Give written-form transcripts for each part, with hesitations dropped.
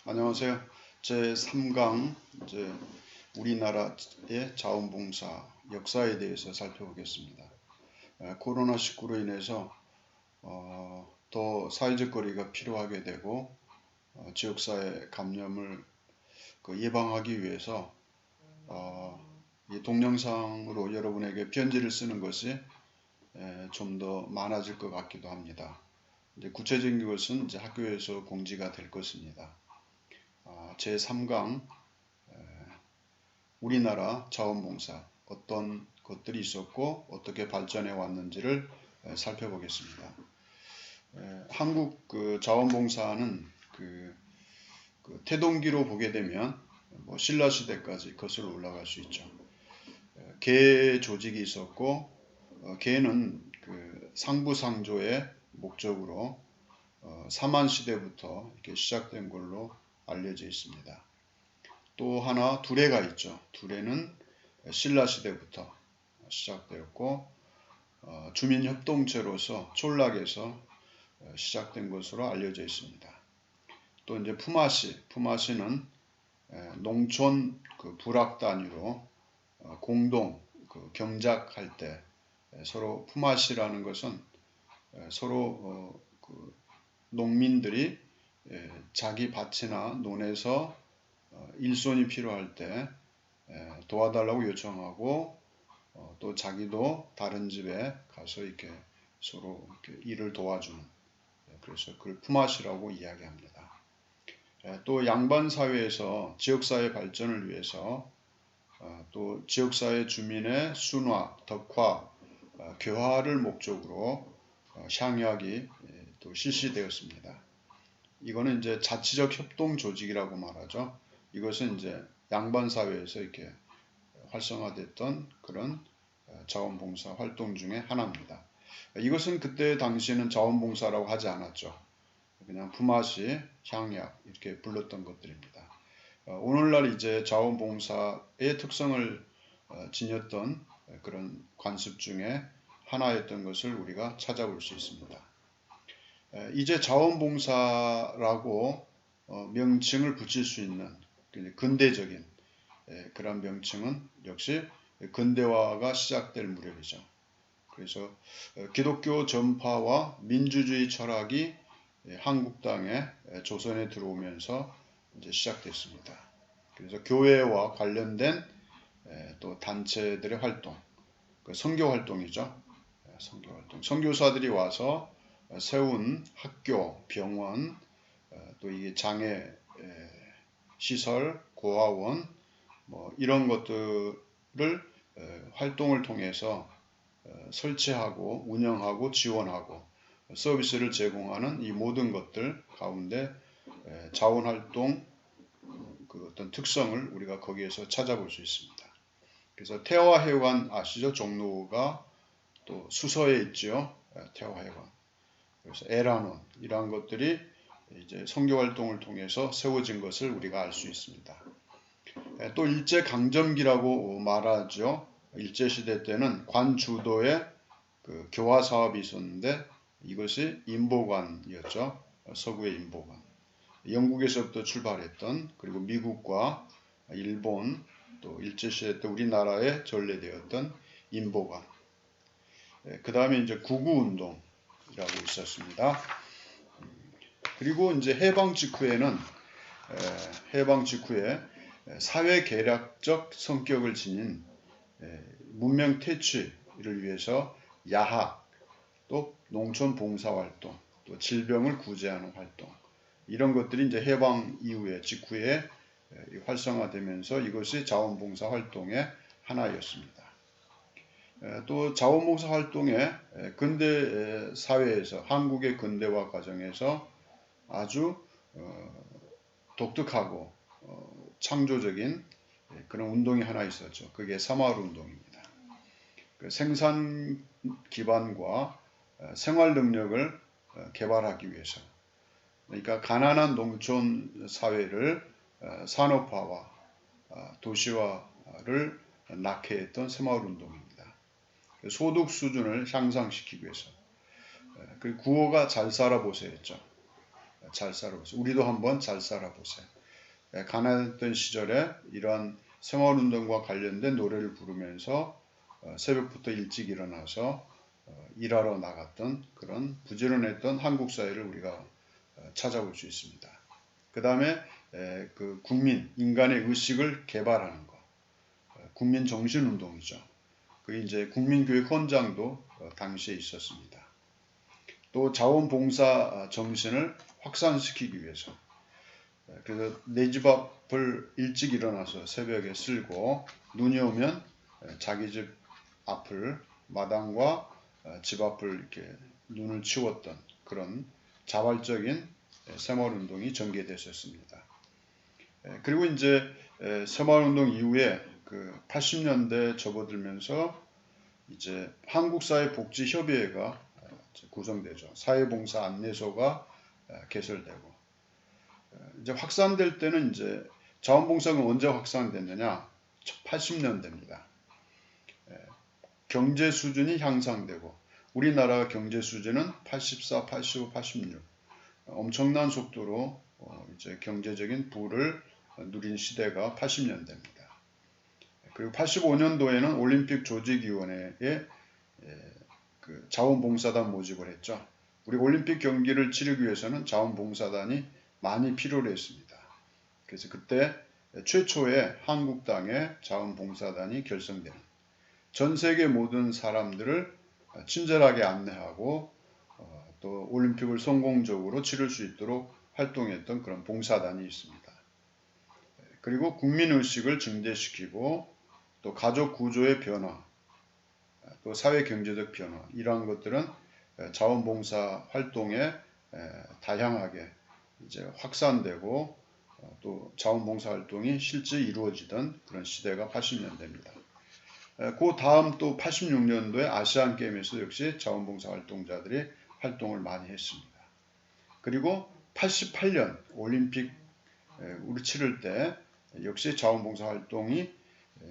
안녕하세요. 제 3강 이제 우리나라의 자원봉사 역사에 대해서 살펴보겠습니다. 코로나19로 인해서 더 사회적 거리가 필요하게 되고 지역사회 감염을 예방하기 위해서 이 동영상으로 여러분에게 편지를 쓰는 것이 좀 더 많아질 것 같기도 합니다. 이제 구체적인 것은 이제 학교에서 공지가 될 것입니다. 제 3강 우리나라 자원봉사 어떤 것들이 있었고 어떻게 발전해 왔는지를 살펴보겠습니다. 한국 자원봉사는 태동기로 보게 되면 신라 시대까지 거슬러 올라갈 수 있죠. 개 조직이 있었고 개는 상부상조의 목적으로 사만 시대부터 이렇게 시작된 걸로 알려져 있습니다. 또 하나 두레가 있죠. 두레는 신라 시대부터 시작되었고 주민협동체로서 촌락에서 시작된 것으로 알려져 있습니다. 또 이제 품앗이는 농촌 부락 단위로 공동 경작할 때 서로 품앗이라는 것은 서로 농민들이 자기 밭이나 논에서 일손이 필요할 때 도와달라고 요청하고 또 자기도 다른 집에 가서 이렇게 서로 이렇게 일을 도와주는, 그래서 그걸 품앗이라고 이야기합니다. 또 양반 사회에서 지역사회 발전을 위해서 또 지역사회 주민의 순화, 덕화, 교화를 목적으로 향약이 또 실시되었습니다. 이거는 이제 자치적 협동 조직이라고 말하죠. 이것은 이제 양반 사회에서 이렇게 활성화됐던 그런 자원봉사 활동 중에 하나입니다. 이것은 그때 당시에는 자원봉사라고 하지 않았죠. 그냥 품앗이, 향약 이렇게 불렀던 것들입니다. 오늘날 이제 자원봉사의 특성을 지녔던 그런 관습 중에 하나였던 것을 우리가 찾아볼 수 있습니다. 이제 자원봉사라고 명칭을 붙일 수 있는 근대적인 그런 명칭은 역시 근대화가 시작될 무렵이죠. 그래서 기독교 전파와 민주주의 철학이 한국 땅에 조선에 들어오면서 이제 시작됐습니다. 그래서 교회와 관련된 또 단체들의 활동, 선교 활동이죠. 선교 활동. 선교사들이 와서 세운 학교, 병원, 또 이게 장애 시설, 고아원, 이런 것들을 활동을 통해서 설치하고 운영하고 지원하고 서비스를 제공하는 이 모든 것들 가운데 자원활동 어떤 특성을 우리가 거기에서 찾아볼 수 있습니다. 그래서 태화해관 아시죠? 종로가 또 수서에 있죠. 태화해관. 그래서 에라논 이러한 것들이 이제 선교 활동을 통해서 세워진 것을 우리가 알 수 있습니다. 또 일제 강점기라고 말하죠. 일제 시대 때는 관 주도의 교화 사업이 있었는데 이것이 인보관이었죠. 서구의 인보관. 영국에서부터 출발했던, 그리고 미국과 일본 또 일제 시대 때 우리나라에 전래되었던 인보관. 그 다음에 이제 구구운동이라고 있었습니다. 그리고 이제 해방 직후에 사회 계략적 성격을 지닌 문명 퇴치를 위해서 야학, 또 농촌 봉사활동, 또 질병을 구제하는 활동, 이런 것들이 이제 해방 이후에 직후에 활성화되면서 이것이 자원봉사 활동의 하나였습니다. 또 자원봉사 활동의 근대 사회에서, 한국의 근대화 과정에서 아주 독특하고 창조적인 그런 운동이 하나 있었죠. 그게 사마을 운동입니다. 생산 기반과 생활 능력을 개발하기 위해서, 그러니까 가난한 농촌 사회를 산업화와 도시화를 낳게 했던 새마을 운동입니다. 소득 수준을 향상시키기 위해서. 그리고 구호가 잘 살아보세요였죠. 잘 살아보세요. 우리도 한번 잘 살아보세요. 가난했던 시절에 이러한 생활운동과 관련된 노래를 부르면서 새벽부터 일찍 일어나서 일하러 나갔던 그런 부지런했던 한국 사회를 우리가 찾아볼 수 있습니다. 그 다음에 그 국민, 인간의 의식을 개발하는 것, 국민 정신운동이죠. 그 이제 국민교육 헌장도 당시에 있었습니다. 또 자원봉사 정신을 확산시키기 위해서 그래서 내 집 앞을 일찍 일어나서 새벽에 쓸고 눈이 오면 자기 집 앞을 마당과 집 앞을 이렇게 눈을 치웠던 그런 자발적인 새마을운동이 전개됐었습니다. 그리고 이제 새마을운동 이후에 그 80년대 접어들면서 이제 한국사회복지협의회가 구성되죠. 사회봉사 안내소가 개설되고 이제 확산될 때는 이제 자원봉사가 언제 확산됐느냐? 80년대입니다. 경제 수준이 향상되고 우리나라 경제 수준은 84, 85, 86 엄청난 속도로 이제 경제적인 부를 누린 시대가 80년대입니다. 그리고 85년도에는 올림픽 조직위원회에 그 자원봉사단 모집을 했죠. 우리 올림픽 경기를 치르기 위해서는 자원봉사단이 많이 필요로 했습니다. 그래서 그때 최초의 한국 땅의 자원봉사단이 결성되는 전 세계 모든 사람들을 친절하게 안내하고 또 올림픽을 성공적으로 치를 수 있도록 활동했던 그런 봉사단이 있습니다. 그리고 국민의식을 증대시키고 또 가족 구조의 변화, 또 사회 경제적 변화 이러한 것들은 자원봉사 활동에 다양하게 이제 확산되고 또 자원봉사 활동이 실제 이루어지던 그런 시대가 80년대입니다. 그 다음 또 86년도에 아시안 게임에서 역시 자원봉사 활동자들이 활동을 많이 했습니다. 그리고 88년 올림픽 우리 치를 때 역시 자원봉사 활동이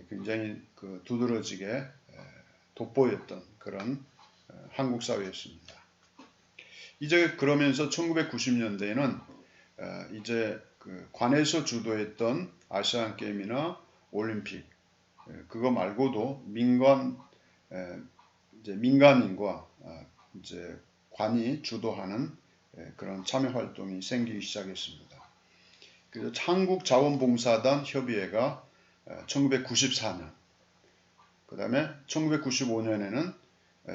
굉장히 그 두드러지게 돋보였던 그런 한국 사회였습니다. 이제 그러면서 1990년대에는 이제 그 관에서 주도했던 아시안 게임이나 올림픽 그거 말고도 민간인과 이제 관이 주도하는 그런 참여 활동이 생기기 시작했습니다. 그래서 한국자원봉사단 협의회가 1994년, 그 다음에 1995년에는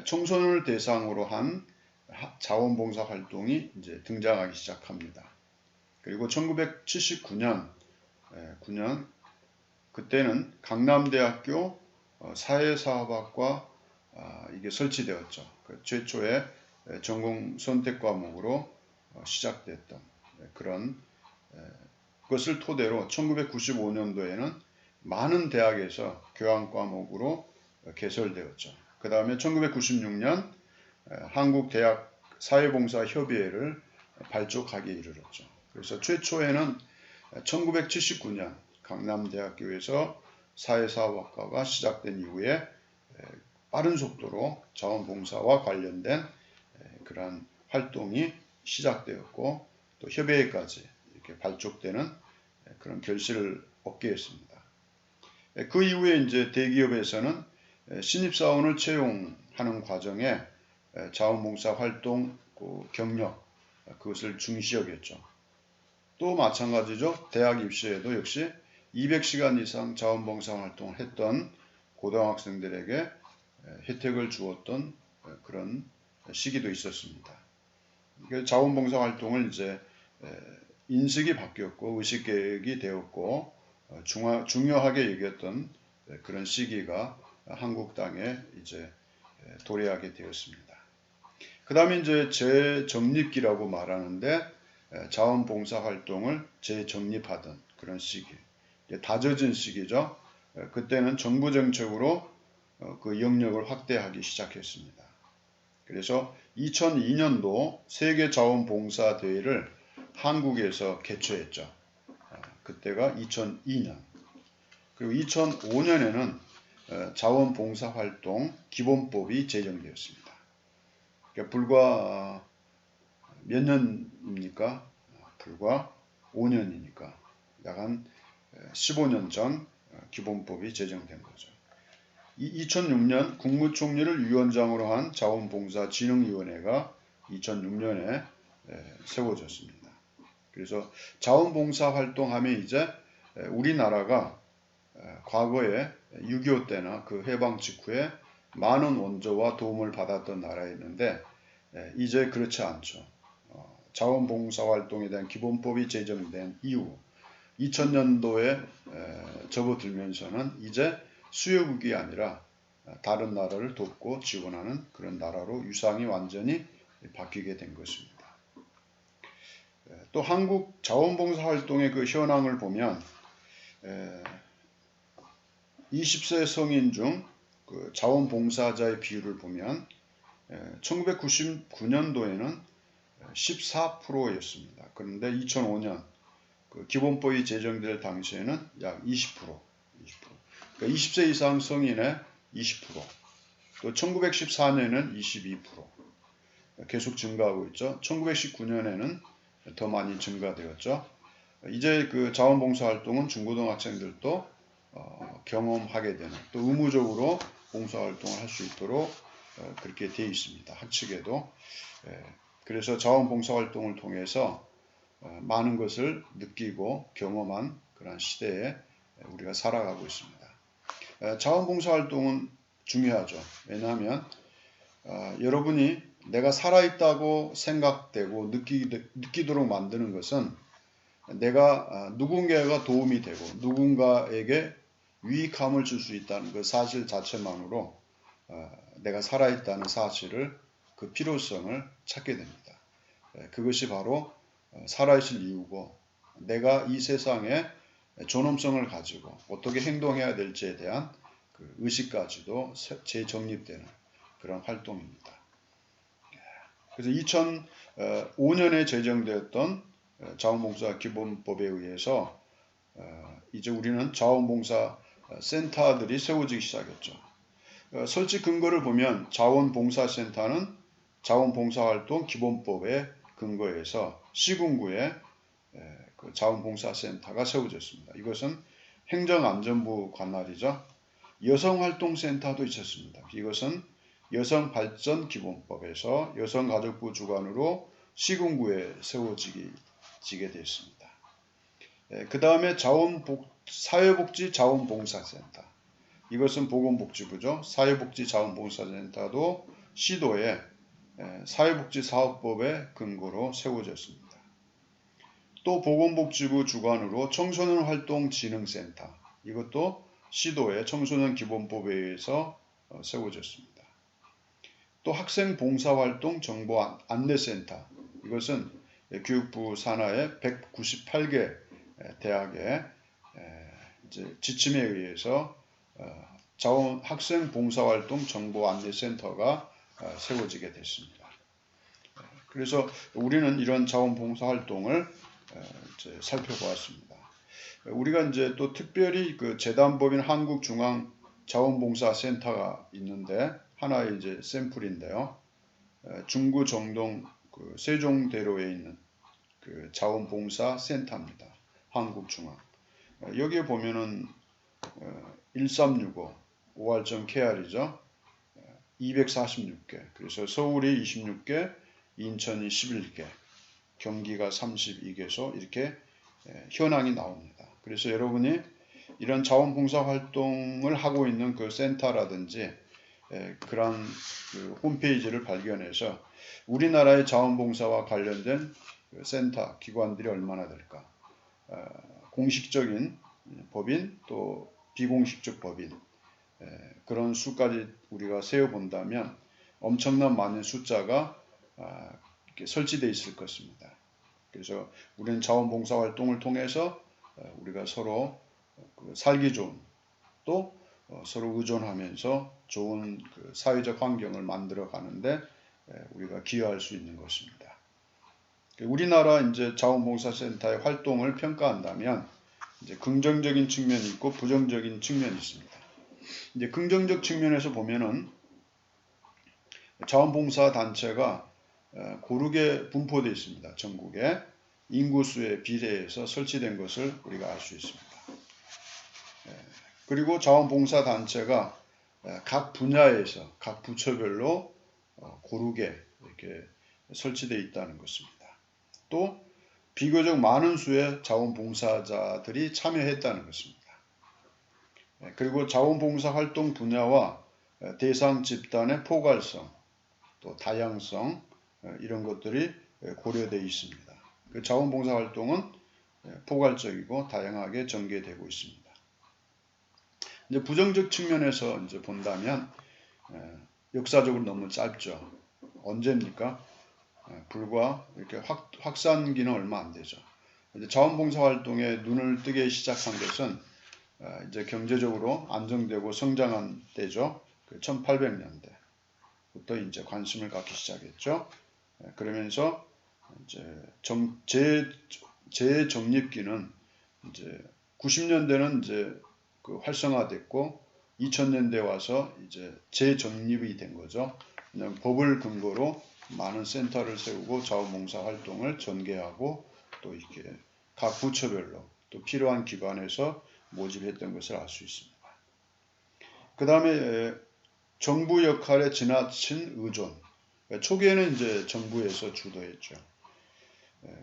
청소년을 대상으로 한 자원봉사 활동이 이제 등장하기 시작합니다. 그리고 1979년 그때는 강남대학교 사회사업학과 이게 설치되었죠. 그 최초의 전공 선택 과목으로 시작됐던 그런 것을 토대로 1995년도에는 많은 대학에서 교양 과목으로 개설되었죠. 그 다음에 1996년 한국대학 사회봉사협의회를 발족하기에 이르렀죠. 그래서 최초에는 1979년 강남대학교에서 사회사업학과가 시작된 이후에 빠른 속도로 자원봉사와 관련된 그러한 활동이 시작되었고 또 협의회까지 이렇게 발족되는 그런 결실을 얻게 했습니다. 그 이후에 이제 대기업에서는 신입사원을 채용하는 과정에 자원봉사 활동 경력 그것을 중시 여겼죠. 또 마찬가지죠. 대학 입시에도 역시 200시간 이상 자원봉사 활동을 했던 고등학생들에게 혜택을 주었던 그런 시기도 있었습니다. 자원봉사 활동을 이제 인식이 바뀌었고 의식계획이 되었고 중요하게 여겼던 그런 시기가 한국 땅에 이제 도래하게 되었습니다. 그 다음에 이제 재정립기라고 말하는데 자원봉사 활동을 재정립하던 그런 시기, 다져진 시기죠. 그때는 정부 정책으로 그 영역을 확대하기 시작했습니다. 그래서 2002년도 세계자원봉사대회를 한국에서 개최했죠. 그때가 2002년. 그리고 2005년에는 자원봉사활동 기본법이 제정되었습니다. 그러니까 불과 몇 년입니까? 불과 5년이니까 약 한 15년 전 기본법이 제정된 거죠. 2006년 국무총리를 위원장으로 한 자원봉사진흥위원회가 2006년에 세워졌습니다. 그래서 자원봉사 활동하면 이제 우리나라가 과거에 6.25 때나 그 해방 직후에 많은 원조와 도움을 받았던 나라였는데 이제 그렇지 않죠. 자원봉사 활동에 대한 기본법이 제정된 이후 2000년도에 접어들면서는 이제 수요국이 아니라 다른 나라를 돕고 지원하는 그런 나라로 유상이 완전히 바뀌게 된 것입니다. 또 한국 자원봉사 활동의 그 현황을 보면 20세 성인 중 그 자원봉사자의 비율을 보면 1999년도에는 14%였습니다. 그런데 2005년 그 기본법이 제정될 당시에는 약 20%. 그러니까 20세 이상 성인의 20%. 또 1914년에는 22%. 계속 증가하고 있죠. 1919년에는 더 많이 증가되었죠. 이제 그 자원봉사 활동은 중고등학생들도 경험하게 되는, 또 의무적으로 봉사활동을 할 수 있도록 그렇게 되어 있습니다. 학칙에도. 그래서 자원봉사활동을 통해서 많은 것을 느끼고 경험한 그런 시대에 우리가 살아가고 있습니다. 자원봉사활동은 중요하죠. 왜냐하면 여러분이 내가 살아있다고 생각되고 느끼도록 만드는 것은 내가 누군가가 도움이 되고 누군가에게 유익함을 줄 수 있다는 그 사실 자체만으로 내가 살아있다는 사실을, 그 필요성을 찾게 됩니다. 그것이 바로 살아있을 이유고, 내가 이 세상에 존엄성을 가지고 어떻게 행동해야 될지에 대한 그 의식까지도 재정립되는 그런 활동입니다. 그래서 2005년에 제정되었던 자원봉사 기본법에 의해서 이제 우리는 자원봉사 센터들이 세워지기 시작했죠. 설치 근거를 보면 자원봉사센터는 자원봉사활동 기본법에 근거해서 시군구에 그 자원봉사센터가 세워졌습니다. 이것은 행정안전부 관할이죠. 여성활동센터도 있었습니다. 이것은 여성발전기본법에서 여성가족부 주관으로 시군구에 세워지게 됐습니다. 그 다음에 사회복지자원봉사센터. 이것은 보건복지부죠. 사회복지자원봉사센터도 시도에 사회복지사업법의 근거로 세워졌습니다. 또 보건복지부 주관으로 청소년활동진흥센터. 이것도 시도에 청소년기본법에 의해서 세워졌습니다. 또 학생봉사활동 정보안내센터. 이것은 교육부 산하의 198개 대학의 지침에 의해서 학생봉사활동 정보안내센터가 세워지게 됐습니다. 그래서 우리는 이런 자원봉사활동을 살펴보았습니다. 우리가 이제 또 특별히 그 재단법인 한국중앙자원봉사센터가 있는데 하나의 이제 샘플인데요. 중구 정동 그 세종대로에 있는 그 자원봉사센터입니다. 한국중앙. 여기에 보면은 1365 5할점 KR이죠. 246개. 그래서 서울이 26개, 인천이 11개, 경기가 32개소 이렇게 현황이 나옵니다. 그래서 여러분이 이런 자원봉사 활동을 하고 있는 그 센터라든지 그런 그 홈페이지를 발견해서 우리나라의 자원봉사와 관련된 그 센터, 기관들이 얼마나 될까? 공식적인 법인 또 비공식적 법인 그런 수까지 우리가 세어본다면 엄청난 많은 숫자가 설치되어 있을 것입니다. 그래서 우리는 자원봉사 활동을 통해서 우리가 서로 살기 좋은 또 서로 의존하면서 좋은 그 사회적 환경을 만들어 가는데 우리가 기여할 수 있는 것입니다. 우리나라 이제 자원봉사센터의 활동을 평가한다면 이제 긍정적인 측면이 있고 부정적인 측면이 있습니다. 이제 긍정적 측면에서 보면은 자원봉사 단체가 고르게 분포되어 있습니다. 전국에. 인구수에 비례해서 설치된 것을 우리가 알 수 있습니다. 그리고 자원봉사단체가 각 분야에서 각 부처별로 고르게 이렇게 설치되어 있다는 것입니다. 또 비교적 많은 수의 자원봉사자들이 참여했다는 것입니다. 그리고 자원봉사 활동 분야와 대상 집단의 포괄성, 또 다양성 이런 것들이 고려되어 있습니다. 그 자원봉사 활동은 포괄적이고 다양하게 전개되고 있습니다. 이제 부정적 측면에서 이제 본다면 역사적으로 너무 짧죠. 언제입니까? 불과 이렇게 확산기는 얼마 안 되죠. 이제 자원봉사 활동에 눈을 뜨기 시작한 것은 이제 경제적으로 안정되고 성장한 때죠. 그 1800년대부터 이제 관심을 갖기 시작했죠. 그러면서 이제 재정립기는 이제 90년대는 이제 그 활성화됐고 2000년대 와서 이제 재정립이 된 거죠. 법을 근거로 많은 센터를 세우고 자원봉사 활동을 전개하고 또 이렇게 각 부처별로 또 필요한 기관에서 모집했던 것을 알 수 있습니다. 그 다음에 정부 역할에 지나친 의존. 초기에는 이제 정부에서 주도했죠.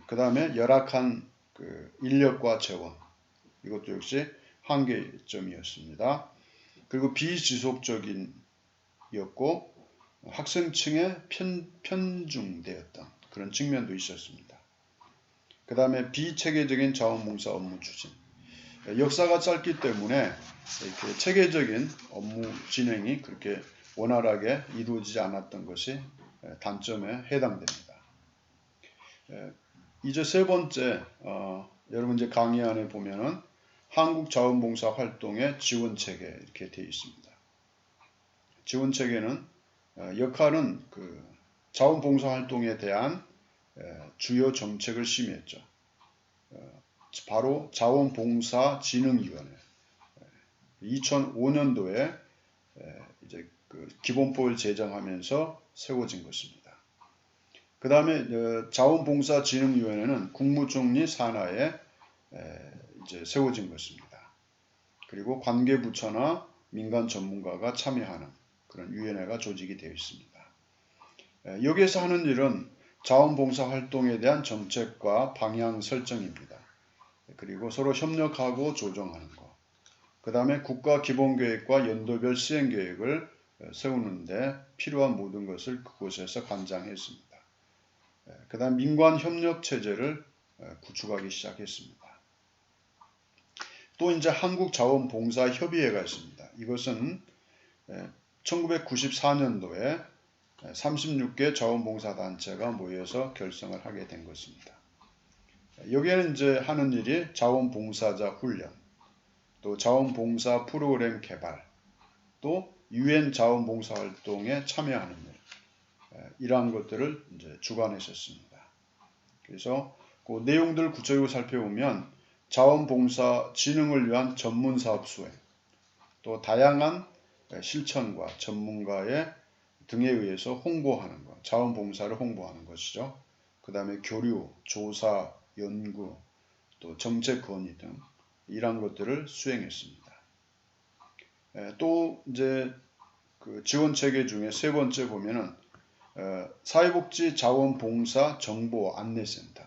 그 다음에 열악한 그 인력과 재원. 이것도 역시 한계점이었습니다. 그리고 비지속적이었고 학생층에 편중되었던 그런 측면도 있었습니다. 그 다음에 비체계적인 자원봉사 업무 추진. 역사가 짧기 때문에 이렇게 체계적인 업무 진행이 그렇게 원활하게 이루어지지 않았던 것이 단점에 해당됩니다. 이제 세 번째, 여러분 이제 강의안에 보면은 한국자원봉사 활동의 지원체계 이렇게 되어 있습니다. 지원체계는 역할은 그 자원봉사 활동에 대한 주요 정책을 심의했죠. 바로 자원봉사진흥위원회 2005년도에 이제 그 기본법을 제정하면서 세워진 것입니다. 그 다음에 자원봉사진흥위원회는 국무총리 산하에 이제 세워진 것입니다. 그리고 관계부처나 민간 전문가가 참여하는 그런 위원회가 조직이 되어 있습니다. 여기에서 하는 일은 자원봉사 활동에 대한 정책과 방향 설정입니다. 그리고 서로 협력하고 조정하는 것. 그 다음에 국가 기본계획과 연도별 시행계획을 세우는데 필요한 모든 것을 그곳에서 관장했습니다. 그 다음 민관 협력 체제를 구축하기 시작했습니다. 또 이제 한국자원봉사협의회가 있습니다. 이것은 1994년도에 36개 자원봉사단체가 모여서 결성을 하게 된 것입니다. 여기에는 이제 하는 일이 자원봉사자 훈련, 또 자원봉사 프로그램 개발, 또 UN 자원봉사 활동에 참여하는 일, 이러한 것들을 이제 주관했었습니다. 그래서 그 내용들을 구체적으로 살펴보면 자원봉사 진흥을 위한 전문사업 수행, 또 다양한 실천과 전문가의 등에 의해서 홍보하는 것, 자원봉사를 홍보하는 것이죠. 그 다음에 교류, 조사, 연구, 또 정책 건의 등 이러한 것들을 수행했습니다. 또 이제 그 지원 체계 중에 세 번째 보면은 사회복지 자원봉사 정보 안내센터,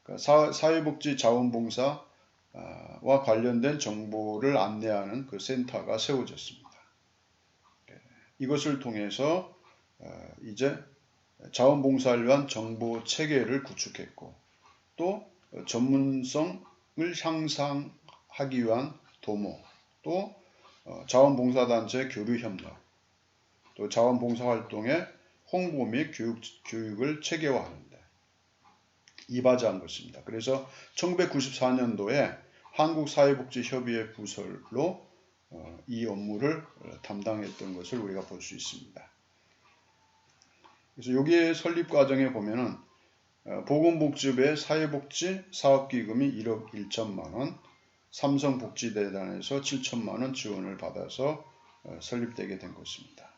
그러니까 사회복지 자원봉사와 관련된 정보를 안내하는 그 센터가 세워졌습니다. 이것을 통해서 이제 자원봉사를 위한 정보 체계를 구축했고 또 전문성을 향상하기 위한 도모, 또 자원봉사단체 교류 협력, 또 자원봉사 활동의 홍보 및 교육을 체계화하는데 이바지한 것입니다. 그래서 1994년도에 한국사회복지협의회 부설로 이 업무를 담당했던 것을 우리가 볼 수 있습니다. 그래서 여기에 설립 과정에 보면은 보건복지부의 사회복지 사업기금이 1억 1천만 원, 삼성복지재단에서 7천만 원 지원을 받아서 설립되게 된 것입니다.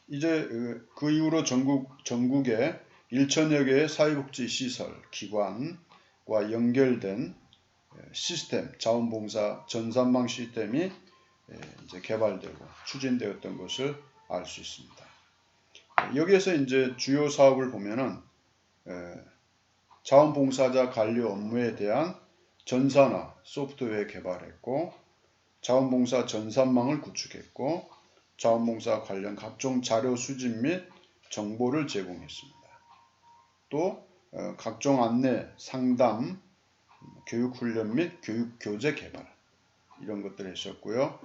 이제 그 이후로 전국에 1천여 개의 사회복지 시설, 기관과 연결된 시스템, 자원봉사 전산망 시스템이 이제 개발되고 추진되었던 것을 알 수 있습니다. 여기에서 이제 주요 사업을 보면은 자원봉사자 관리 업무에 대한 전산화 소프트웨어 개발했고, 자원봉사 전산망을 구축했고, 자원봉사 관련 각종 자료 수집 및 정보를 제공했습니다. 또 각종 안내, 상담, 교육훈련 및 교육교재 개발 이런 것들을 했었고요.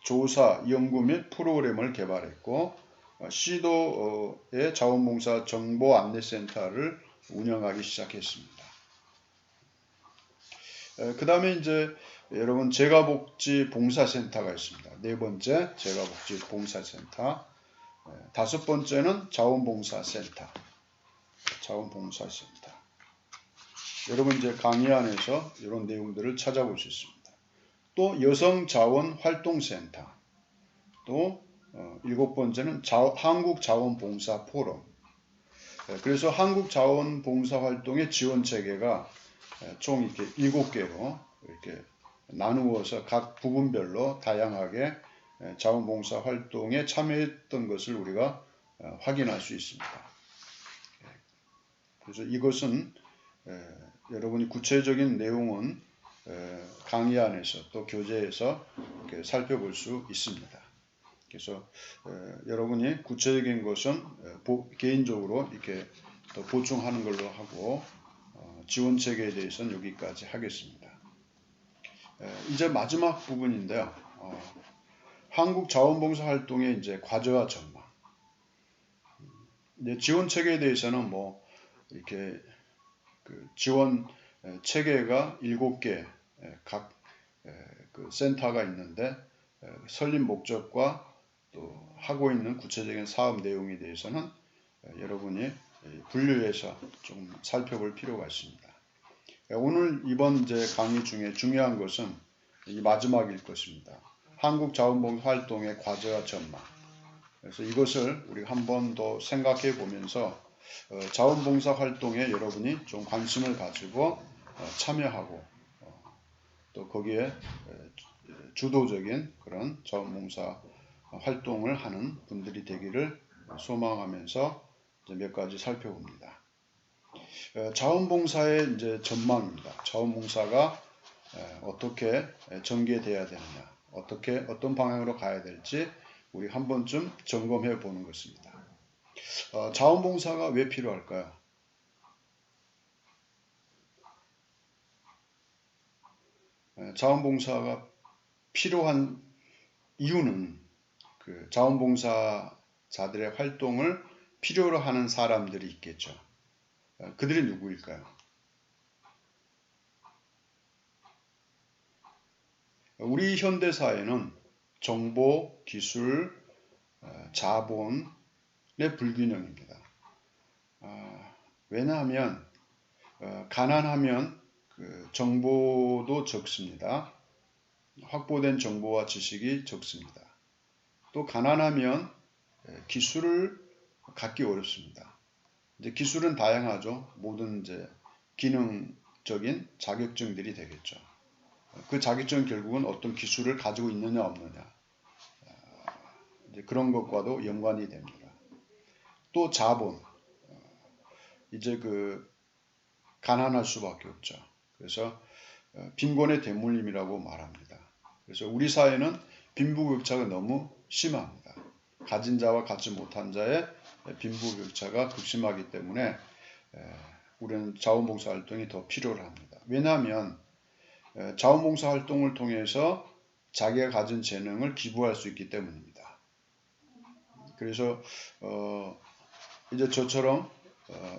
조사, 연구 및 프로그램을 개발했고, 시도의 자원봉사 정보 안내센터를 운영하기 시작했습니다. 그 다음에 이제 여러분 재가복지 봉사센터가 있습니다. 네 번째 재가복지 봉사센터, 다섯 번째는 자원봉사센터. 여러분 이제 강의 안에서 이런 내용들을 찾아볼 수 있습니다. 또 여성자원활동센터, 또 일곱 번째는 한국자원봉사포럼. 그래서 한국자원봉사활동의 지원체계가 총 이렇게 7개로 이렇게 나누어서 각 부분별로 다양하게 자원봉사활동에 참여했던 것을 우리가 확인할 수 있습니다. 그래서 이것은 여러분이 구체적인 내용은 강의 안에서 또 교재에서 이렇게 살펴볼 수 있습니다. 그래서 여러분이 구체적인 것은 개인적으로 이렇게 더 보충하는 걸로 하고, 지원 체계에 대해서는 여기까지 하겠습니다. 이제 마지막 부분인데요. 한국 자원봉사 활동의 이제 과제와 전망. 이제 지원 체계에 대해서는 뭐 이렇게 그 지원 체계가 7개 각 그 센터가 있는데, 설립 목적과 또 하고 있는 구체적인 사업 내용에 대해서는 여러분이 분류해서 좀 살펴볼 필요가 있습니다. 오늘 이번 이제 강의 중에 중요한 것은 이 마지막일 것입니다. 한국 자원봉사 활동의 과제와 전망. 그래서 이것을 우리가 한 번 더 생각해 보면서 자원봉사 활동에 여러분이 좀 관심을 가지고 참여하고 또 거기에 주도적인 그런 자원봉사 활동을 하는 분들이 되기를 소망하면서 이제 몇 가지 살펴봅니다. 자원봉사의 이제 전망입니다. 자원봉사가 어떻게 전개돼야 되느냐, 어떤 방향으로 가야 될지 우리 한 번쯤 점검해 보는 것입니다. 자원봉사가 왜 필요할까요? 자원봉사가 필요한 이유는 그 자원봉사자들의 활동을 필요로 하는 사람들이 있겠죠. 그들이 누구일까요? 우리 현대사회는 정보, 기술, 자본의 불균형입니다. 왜냐하면 가난하면 그 정보도 적습니다. 확보된 정보와 지식이 적습니다. 또 가난하면 기술을 갖기 어렵습니다. 이제 기술은 다양하죠. 모든 이제 기능적인 자격증들이 되겠죠. 그 자격증 결국은 어떤 기술을 가지고 있느냐 없느냐, 이제 그런 것과도 연관이 됩니다. 또 자본, 이제 그 가난할 수밖에 없죠. 그래서 빈곤의 대물림이라고 말합니다. 그래서 우리 사회는 빈부격차가 너무 심합니다. 가진 자와 갖지 못한 자의 빈부격차가 극심하기 때문에 우리는 자원봉사 활동이 더 필요로 합니다. 왜냐하면 자원봉사 활동을 통해서 자기가 가진 재능을 기부할 수 있기 때문입니다. 그래서 이제 저처럼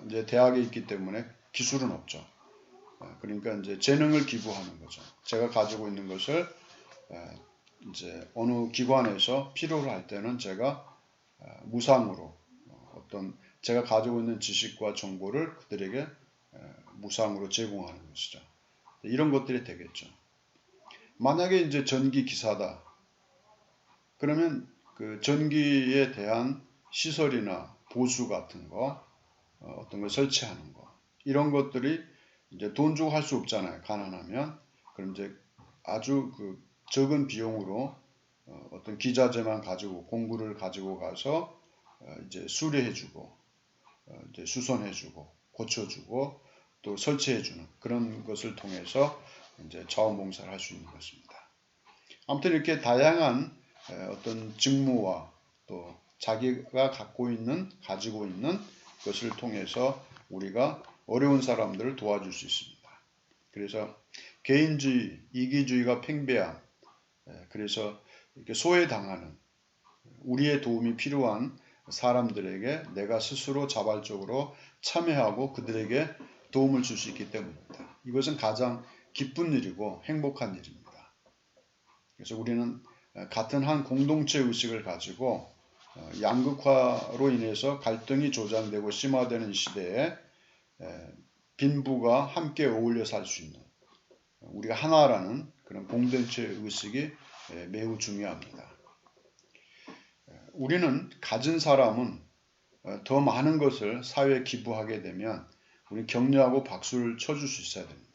이제 대학에 있기 때문에 기술은 없죠. 그러니까 이제 재능을 기부하는 거죠. 제가 가지고 있는 것을 이제 어느 기관에서 필요로 할 때는 제가 무상으로 어떤 제가 가지고 있는 지식과 정보를 그들에게 무상으로 제공하는 것이죠. 이런 것들이 되겠죠. 만약에 이제 전기 기사다. 그러면 그 전기에 대한 시설이나 보수 같은 거, 어떤 걸 설치하는 거. 이런 것들이 이제 돈 주고 할 수 없잖아요. 가난하면. 그럼 이제 아주 그 적은 비용으로 어떤 기자재만 가지고 공구를 가지고 가서 이제 수리해주고 이제 수선해주고 고쳐주고 또 설치해주는 그런 것을 통해서 이제 자원봉사를 할 수 있는 것입니다. 아무튼 이렇게 다양한 어떤 직무와 또 자기가 가지고 있는 것을 통해서 우리가 어려운 사람들을 도와줄 수 있습니다. 그래서 개인주의, 이기주의가 팽배한, 그래서 이렇게 소외당하는 우리의 도움이 필요한 사람들에게 내가 스스로 자발적으로 참여하고 그들에게 도움을 줄 수 있기 때문입니다. 이것은 가장 기쁜 일이고 행복한 일입니다. 그래서 우리는 같은 한 공동체 의식을 가지고 양극화로 인해서 갈등이 조장되고 심화되는 이 시대에 빈부가 함께 어울려 살 수 있는 우리가 하나라는 그런 공동체 의식이 매우 중요합니다. 우리는 가진 사람은 더 많은 것을 사회에 기부하게 되면 우리 격려하고 박수를 쳐줄 수 있어야 됩니다.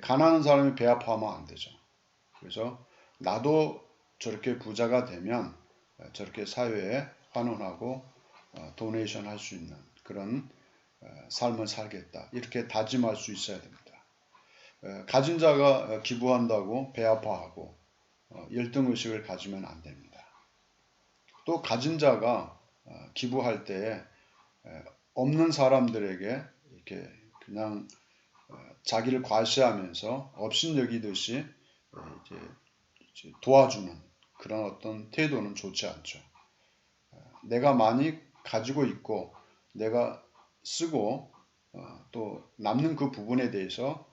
가난한 사람이 배 아파하면 안 되죠. 그래서 나도 저렇게 부자가 되면 저렇게 사회에 환원하고 도네이션 할 수 있는 그런 삶을 살겠다. 이렇게 다짐할 수 있어야 됩니다. 가진 자가 기부한다고 배 아파하고 열등의식을 가지면 안 됩니다. 또 가진 자가 기부할 때에 없는 사람들에게 이렇게 그냥 자기를 과시하면서 업신여기듯이 이제 도와주는 그런 어떤 태도는 좋지 않죠. 내가 많이 가지고 있고 내가 쓰고 또 남는 그 부분에 대해서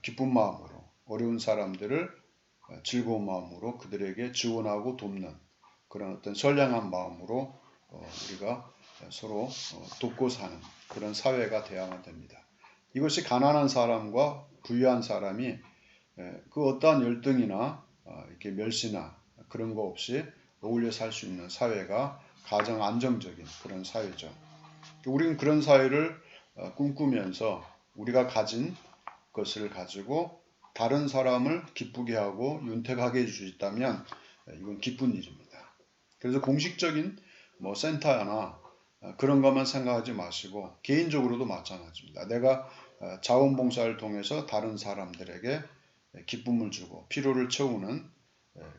기쁜 마음으로 어려운 사람들을 즐거운 마음으로 그들에게 지원하고 돕는 그런 어떤 선량한 마음으로 우리가 서로 돕고 사는 그런 사회가 되어야만 됩니다. 이것이 가난한 사람과 부유한 사람이 그 어떠한 열등이나 이렇게 멸시나 그런 거 없이 어울려 살 수 있는 사회가 가장 안정적인 그런 사회죠. 우리는 그런 사회를 꿈꾸면서 우리가 가진 것을 가지고 다른 사람을 기쁘게 하고 윤택하게 해줄 수 있다면 이건 기쁜 일입니다. 그래서 공식적인 센터나 그런 것만 생각하지 마시고 개인적으로도 마찬가지입니다. 내가 자원봉사를 통해서 다른 사람들에게 기쁨을 주고 필요를 채우는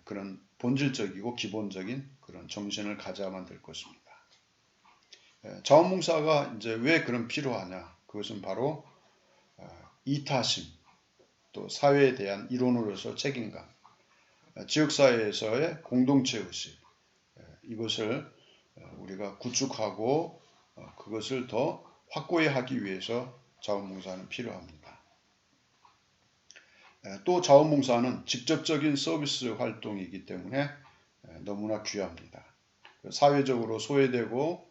그런 본질적이고 기본적인 그런 정신을 가져야만 될 것입니다. 자원봉사가 이제 왜 그런 필요하냐? 그것은 바로 이타심, 또 사회에 대한 이론으로서 책임감, 지역사회에서의 공동체의식, 이것을 우리가 구축하고 그것을 더 확고히 하기 위해서 자원봉사는 필요합니다. 또 자원봉사는 직접적인 서비스 활동이기 때문에 너무나 귀합니다. 사회적으로 소외되고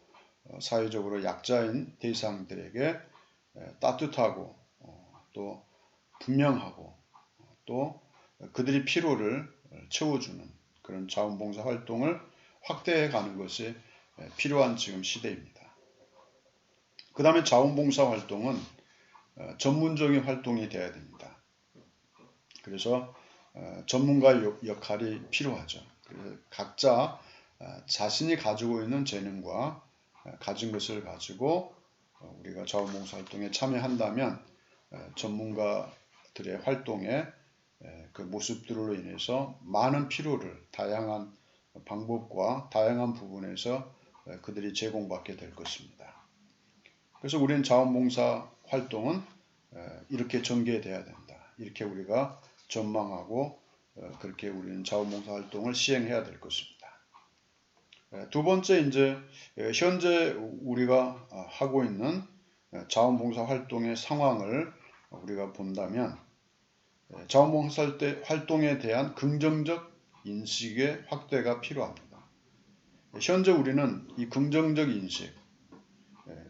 사회적으로 약자인 대상들에게 따뜻하고 또 분명하고 또 그들의 필요를 채워주는 그런 자원봉사 활동을 확대해 가는 것이 필요한 지금 시대입니다. 그 다음에 자원봉사 활동은 전문적인 활동이 되어야 됩니다. 그래서 전문가의 역할이 필요하죠. 그래서 각자 자신이 가지고 있는 재능과 가진 것을 가지고 우리가 자원봉사 활동에 참여한다면 전문가들의 활동에 그 모습들로 인해서 많은 필요를 다양한 방법과 다양한 부분에서 그들이 제공받게 될 것입니다. 그래서 우리는 자원봉사 활동은 이렇게 전개돼야 된다. 이렇게 우리가 전망하고 그렇게 우리는 자원봉사 활동을 시행해야 될 것입니다. 두 번째 이제 현재 우리가 하고 있는 자원봉사 활동의 상황을 우리가 본다면 자원봉사 활동에 대한 긍정적 인식의 확대가 필요합니다. 현재 우리는 이 긍정적 인식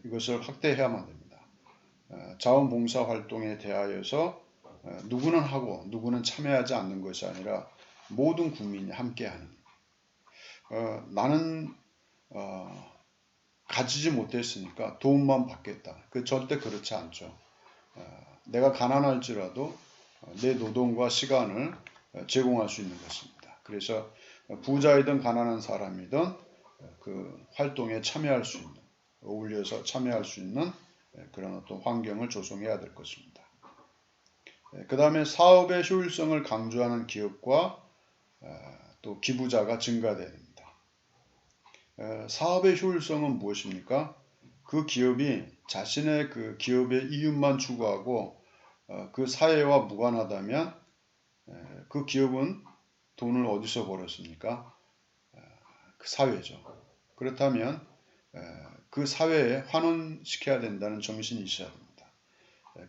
이것을 확대해야만 됩니다. 자원봉사 활동에 대하여서 누구는 하고 누구는 참여하지 않는 것이 아니라 모든 국민이 함께하는 나는 가지지 못했으니까 도움만 받겠다. 절대 그렇지 않죠. 내가 가난할지라도 내 노동과 시간을 제공할 수 있는 것입니다. 그래서 부자이든 가난한 사람이든 그 활동에 참여할 수 있는, 어울려서 참여할 수 있는 그런 어떤 환경을 조성해야 될 것입니다. 그 다음에 사업의 효율성을 강조하는 기업과 또 기부자가 증가돼야 됩니다. 사업의 효율성은 무엇입니까? 그 기업이 자신의 그 기업의 이윤만 추구하고 그 사회와 무관하다면 그 기업은 돈을 어디서 벌었습니까? 그 사회죠. 그렇다면 그 사회에 환원시켜야 된다는 정신이 있어야 됩니다.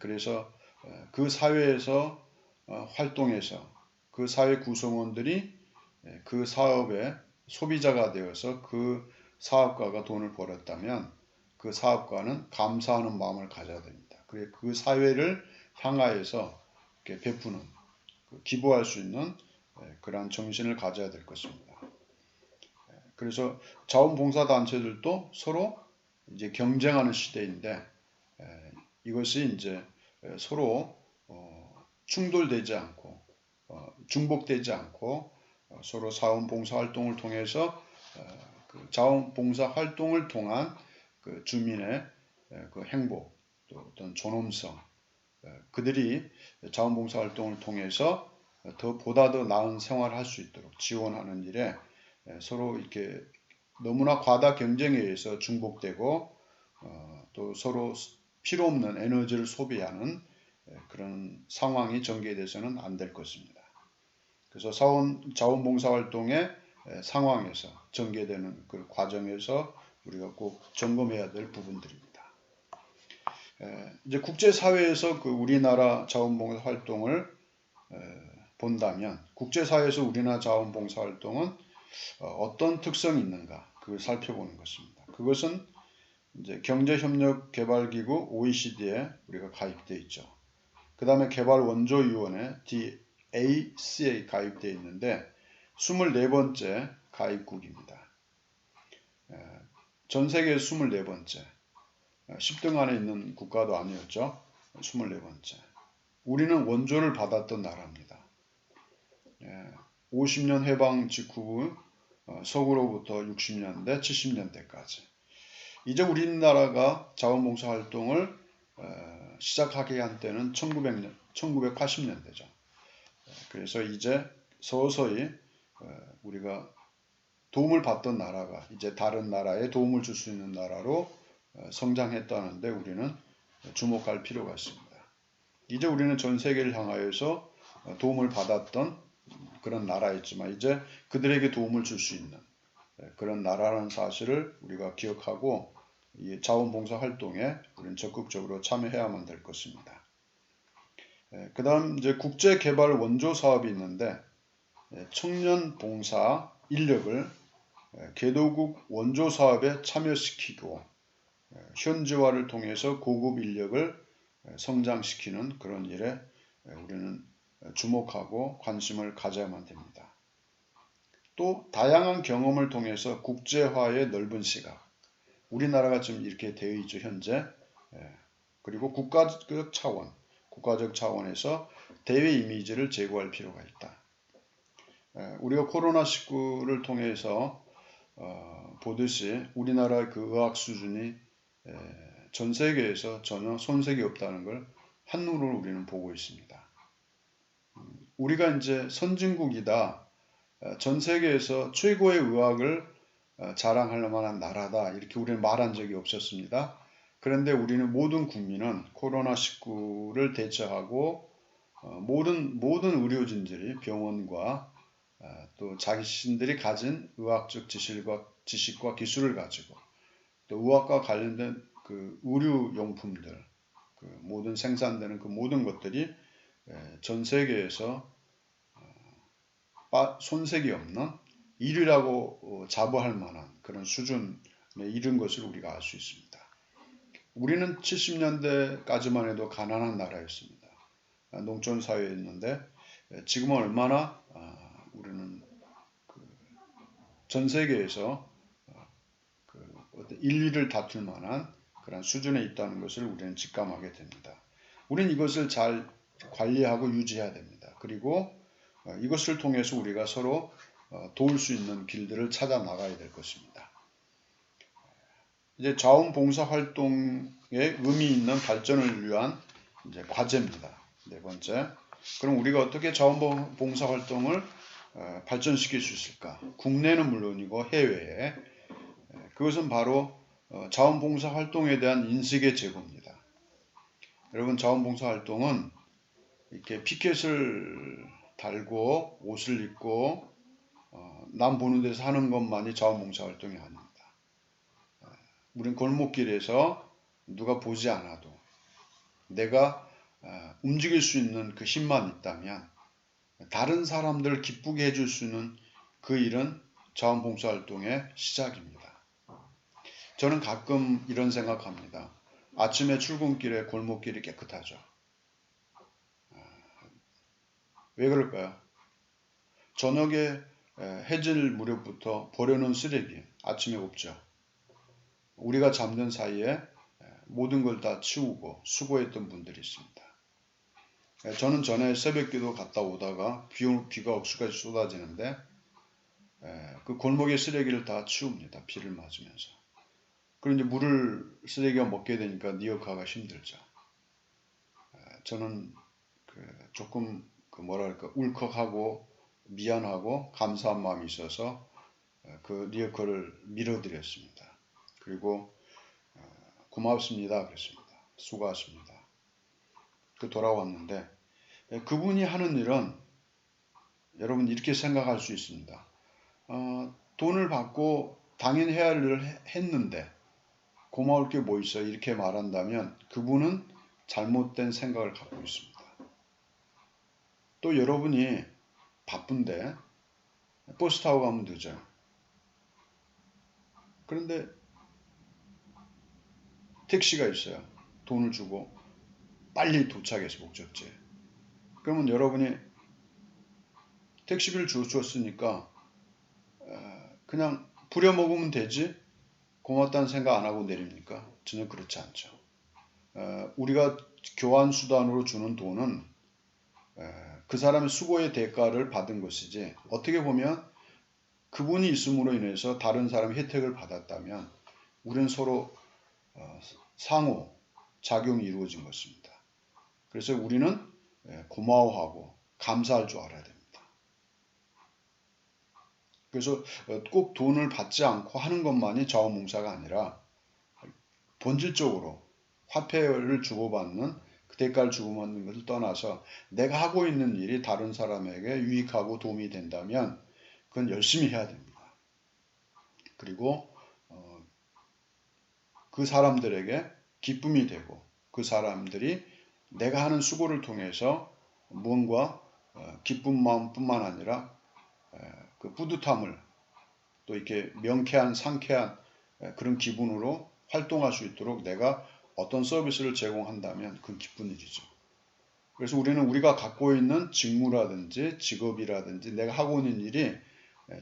그래서 그 사회에서 활동해서 그 사회 구성원들이 그 사업의 소비자가 되어서 그 사업가가 돈을 벌었다면 그 사업가는 감사하는 마음을 가져야 됩니다. 그 사회를 향하여서 베푸는, 기부할 수 있는 그러한 정신을 가져야 될 것입니다. 그래서 자원봉사단체들도 서로 이제 경쟁하는 시대인데 이것이 이제 서로 충돌되지 않고 중복되지 않고 서로 자원봉사 활동을 통해서 그 자원봉사 활동을 통한 그 주민의 그 행복 또 어떤 존엄성 그들이 자원봉사 활동을 통해서 보다 더 나은 생활을 할 수 있도록 지원하는 일에 서로 이렇게 너무나 과다 경쟁에 의해서 중복되고 또 서로 필요 없는 에너지를 소비하는 그런 상황이 전개돼서는 안 될 것입니다. 그래서 자원봉사활동의 상황에서 전개되는 그 과정에서 우리가 꼭 점검해야 될 부분들입니다. 이제 국제사회에서 그 우리나라 자원봉사활동을 본다면 국제사회에서 우리나라 자원봉사활동은 어떤 특성이 있는가 그걸 살펴보는 것입니다. 그것은 이제 경제협력개발기구 OECD에 우리가 가입되어 있죠. 그 다음에 개발원조위원회 DAC에 가입되어 있는데 24번째 가입국입니다. 전 세계에서 24번째. 10등 안에 있는 국가도 아니었죠. 24번째. 우리는 원조를 받았던 나라입니다. 50년 해방 직후 서구로부터 60년대, 70년대까지. 이제 우리나라가 자원봉사 활동을 시작하게 한 때는 1980년대죠. 그래서 이제 서서히 우리가 도움을 받던 나라가 이제 다른 나라에 도움을 줄 수 있는 나라로 성장했다는데 우리는 주목할 필요가 있습니다. 이제 우리는 전 세계를 향하여서 도움을 받았던 그런 나라였지만 이제 그들에게 도움을 줄 수 있는 그런 나라라는 사실을 우리가 기억하고 이 자원봉사 활동에 우리는 적극적으로 참여해야만 될 것입니다. 그 다음 이제 국제개발 원조 사업이 있는데 청년 봉사 인력을 개도국 원조 사업에 참여시키고 현지화를 통해서 고급 인력을 성장시키는 그런 일에 우리는 주목하고 관심을 가져야만 됩니다. 또 다양한 경험을 통해서 국제화의 넓은 시각 우리나라가 지금 이렇게 되어 있죠 현재. 그리고 국가적 차원에서 대외 이미지를 제고할 필요가 있다. 우리가 코로나19를 통해서 보듯이 우리나라 그 의학 수준이 전 세계에서 전혀 손색이 없다는 걸 한눈으로 우리는 보고 있습니다. 우리가 이제 선진국이다. 전 세계에서 최고의 의학을 자랑할 만한 나라다. 이렇게 우리는 말한 적이 없었습니다. 그런데 우리는 모든 국민은 코로나19를 대처하고 모든 의료진들이 병원과 또 자신들이 가진 의학적 지식과 기술을 가지고 또 의학과 관련된 그 의료용품들 그 모든 생산되는 그 모든 것들이 전 세계에서 손색이 없는 1위라고 자부할 만한 그런 수준에 이른 것을 우리가 알 수 있습니다. 우리는 70년대까지만 해도 가난한 나라였습니다. 농촌 사회였는데 지금은 얼마나 우리는 전 세계에서 어떤 일리를 다툴 만한 그런 수준에 있다는 것을 우리는 직감하게 됩니다. 우리는 이것을 잘 관리하고 유지해야 됩니다. 그리고 이것을 통해서 우리가 서로 도울 수 있는 길들을 찾아 나가야 될 것입니다. 이제 자원봉사 활동의 의미 있는 발전을 위한 이제 과제입니다. 네 번째. 그럼 우리가 어떻게 자원봉사 활동을 발전시킬 수 있을까? 국내는 물론이고 해외에. 그것은 바로 자원봉사 활동에 대한 인식의 제고입니다. 여러분, 자원봉사 활동은 이렇게 피켓을 달고 옷을 입고 남 보는 데서 하는 것만이 자원봉사 활동이 아닙니다. 우린 골목길에서 누가 보지 않아도 내가 움직일 수 있는 그 힘만 있다면 다른 사람들을 기쁘게 해줄 수 있는 그 일은 자원봉사활동의 시작입니다. 저는 가끔 이런 생각합니다. 아침에 출근길에 골목길이 깨끗하죠. 왜 그럴까요? 저녁에 해질 무렵부터 버려놓은 쓰레기 아침에 없죠. 우리가 잠든 사이에 모든 걸 다 치우고 수고했던 분들이 있습니다. 저는 전에 새벽기도 갔다 오다가 비가 억수까지 쏟아지는데 그 골목의 쓰레기를 다 치웁니다. 비를 맞으면서. 그리고 이제 물을 쓰레기가 먹게 되니까 니역하기가 힘들죠. 저는 조금 뭐랄까 울컥하고 미안하고 감사한 마음이 있어서 그 리어커를 밀어드렸습니다. 그리고 고맙습니다 그랬습니다. 수고하십니다. 돌아왔는데 그분이 하는 일은 여러분 이렇게 생각할 수 있습니다. 돈을 받고 당연히 해야 할 일을 했는데 고마울 게 뭐 있어 이렇게 말한다면 그분은 잘못된 생각을 갖고 있습니다. 또 여러분이 바쁜데 버스 타고 가면 되죠. 그런데 택시가 있어요. 돈을 주고 빨리 도착해서 목적지에. 그러면 여러분이 택시비를 줬으니까 그냥 부려먹으면 되지 고맙다는 생각 안 하고 내립니까? 전혀 그렇지 않죠. 우리가 교환수단으로 주는 돈은 그 사람의 수고의 대가를 받은 것이지 어떻게 보면 그분이 있음으로 인해서 다른 사람이 혜택을 받았다면 우리는 서로 상호 작용이 이루어진 것입니다. 그래서 우리는 고마워하고 감사할 줄 알아야 됩니다. 그래서 꼭 돈을 받지 않고 하는 것만이 자원봉사가 아니라 본질적으로 화폐를 주고받는 그 대가를 주고받는 것을 떠나서 내가 하고 있는 일이 다른 사람에게 유익하고 도움이 된다면 그건 열심히 해야 됩니다. 그리고 그 사람들에게 기쁨이 되고 그 사람들이 내가 하는 수고를 통해서 무언가 기쁜 마음뿐만 아니라 그 뿌듯함을 또 이렇게 명쾌한 상쾌한 그런 기분으로 활동할 수 있도록 내가 어떤 서비스를 제공한다면 그건 기쁜 일이죠. 그래서 우리는 우리가 갖고 있는 직무라든지 직업이라든지 내가 하고 있는 일이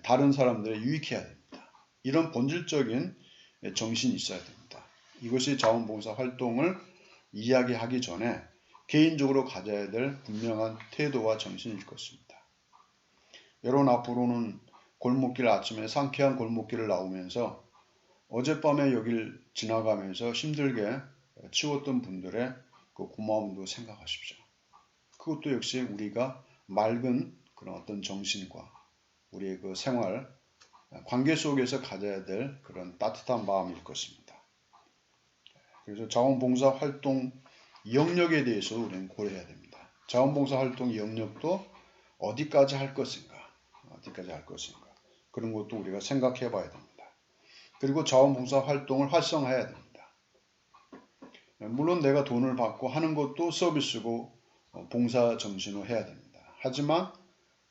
다른 사람들에 유익해야 됩니다. 이런 본질적인 정신이 있어야 됩니다. 이것이 자원봉사 활동을 이야기하기 전에 개인적으로 가져야 될 분명한 태도와 정신일 것입니다. 여러분 앞으로는 골목길 아침에 상쾌한 골목길을 나오면서 어젯밤에 여길 지나가면서 힘들게 치웠던 분들의 그 고마움도 생각하십시오. 그것도 역시 우리가 맑은 그런 어떤 정신과 우리의 그 생활, 관계 속에서 가져야 될 그런 따뜻한 마음일 것입니다. 그래서 자원봉사 활동 영역에 대해서 우리는 고려해야 됩니다. 자원봉사 활동 영역도 어디까지 할 것인가, 그런 것도 우리가 생각해 봐야 됩니다. 그리고 자원봉사 활동을 활성화해야 됩니다. 물론 내가 돈을 받고 하는 것도 서비스고 봉사 정신으로 해야 됩니다. 하지만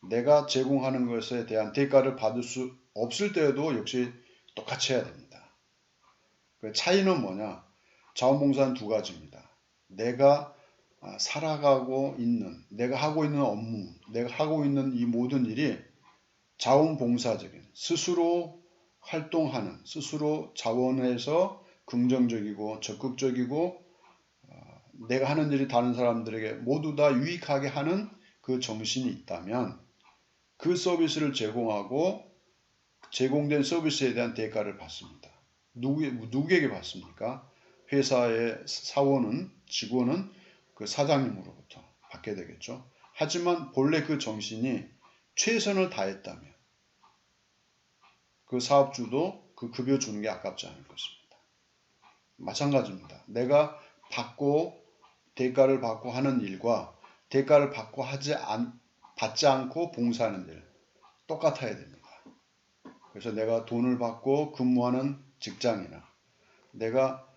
내가 제공하는 것에 대한 대가를 받을 수 없을 때에도 역시 똑같이 해야 됩니다. 그 차이는 뭐냐? 자원봉사는 두 가지입니다. 내가 살아가고 있는, 내가 하고 있는 업무, 내가 하고 있는 이 모든 일이 자원봉사적인 스스로 활동하는, 스스로 자원해서 긍정적이고 적극적이고 내가 하는 일이 다른 사람들에게 모두 다 유익하게 하는 그 정신이 있다면 그 서비스를 제공하고 제공된 서비스에 대한 대가를 받습니다. 누구에게 받습니까? 회사의 사원은, 직원은 그 사장님으로부터 받게 되겠죠. 하지만 본래 그 정신이 최선을 다했다면 그 사업주도 그 급여 주는 게 아깝지 않을 것입니다. 마찬가지입니다. 내가 대가를 받고 하는 일과 대가를 받고 받지 않고 봉사하는 일 똑같아야 됩니다. 그래서 내가 돈을 받고 근무하는 직장이나 내가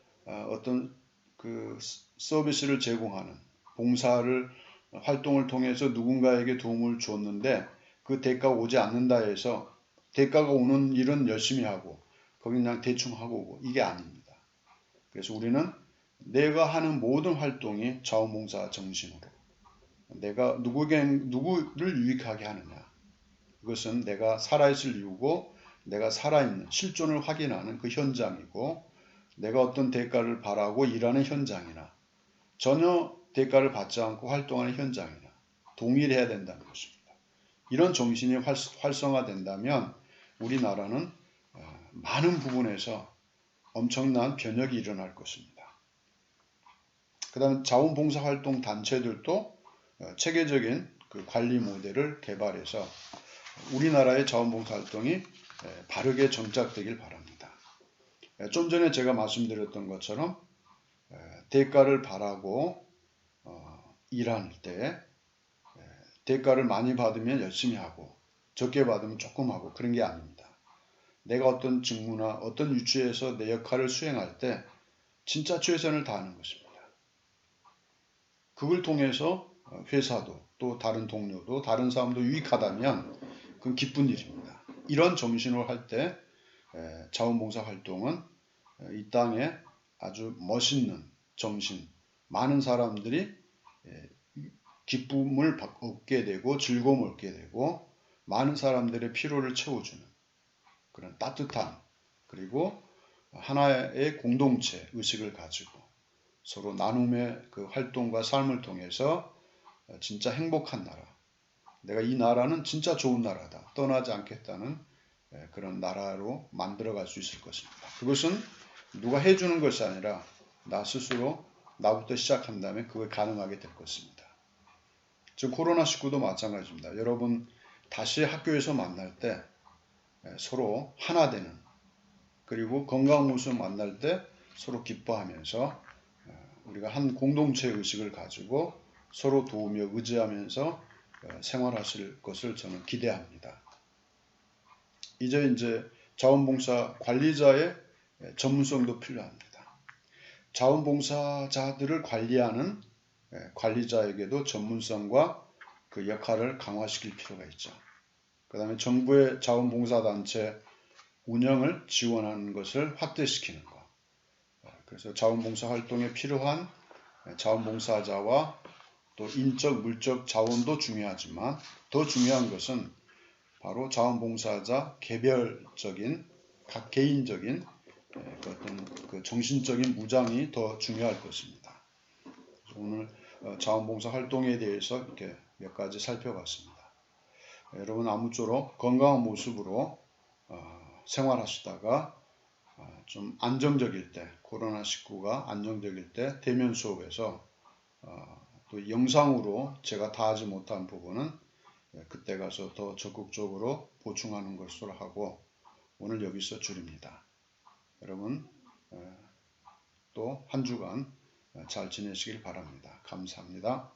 어떤 그 서비스를 제공하는 봉사를 활동을 통해서 누군가에게 도움을 줬는데 그 대가가 오지 않는다 해서 대가가 오는 일은 열심히 하고 거기 그냥 대충 하고 오고 이게 아닙니다. 그래서 우리는 내가 하는 모든 활동이 자원봉사 정신으로 내가 누구를 유익하게 하느냐 그것은 내가 살아있을 이유고 내가 살아있는 실존을 확인하는 그 현장이고 내가 어떤 대가를 바라고 일하는 현장이나 전혀 대가를 받지 않고 활동하는 현장이나 동일해야 된다는 것입니다. 이런 정신이 활성화된다면 우리나라는 많은 부분에서 엄청난 변혁이 일어날 것입니다. 그 다음 자원봉사활동 단체들도 체계적인 그 관리 모델을 개발해서 우리나라의 자원봉사활동이 바르게 정착되길 바랍니다. 좀 전에 제가 말씀드렸던 것처럼 대가를 바라고 일할 때 대가를 많이 받으면 열심히 하고 적게 받으면 조금 하고 그런 게 아닙니다. 내가 어떤 직무나 어떤 위치에서 내 역할을 수행할 때 진짜 최선을 다하는 것입니다. 그걸 통해서 회사도 또 다른 동료도 다른 사람도 유익하다면 그건 기쁜 일입니다. 이런 정신으로 할 때 자원봉사 활동은 이 땅에 아주 멋있는 정신, 많은 사람들이 기쁨을 얻게 되고 즐거움을 얻게 되고 많은 사람들의 피로를 채워주는 그런 따뜻한 그리고 하나의 공동체 의식을 가지고 서로 나눔의 그 활동과 삶을 통해서 진짜 행복한 나라, 내가 이 나라는 진짜 좋은 나라다, 떠나지 않겠다는 그런 나라로 만들어갈 수 있을 것입니다. 그것은 누가 해주는 것이 아니라 나 스스로 나부터 시작한다면 그게 가능하게 될 것입니다. 지금 코로나19도 마찬가지입니다. 여러분 다시 학교에서 만날 때 서로 하나 되는 그리고 건강한 모습 만날 때 서로 기뻐하면서 우리가 한 공동체 의식을 가지고 서로 도우며 의지하면서 생활하실 것을 저는 기대합니다. 이제 자원봉사 관리자의 전문성도 필요합니다. 자원봉사자들을 관리하는 관리자에게도 전문성과 그 역할을 강화시킬 필요가 있죠. 그 다음에 정부의 자원봉사단체 운영을 지원하는 것을 확대시키는 것. 그래서 자원봉사 활동에 필요한 자원봉사자와 또 인적, 물적 자원도 중요하지만 더 중요한 것은 바로 자원봉사자 개별적인, 각 개인적인 어떤 그 정신적인 무장이 더 중요할 것입니다. 오늘 자원봉사 활동에 대해서 이렇게 몇 가지 살펴봤습니다. 여러분 아무쪼록 건강한 모습으로 생활하시다가 좀 안정적일 때, 코로나19가 안정적일 때 대면 수업에서 또 영상으로 제가 다 하지 못한 부분은 그때 가서 더 적극적으로 보충하는 것으로 하고 오늘 여기서 줄입니다. 여러분 또 한 주간 잘 지내시길 바랍니다. 감사합니다.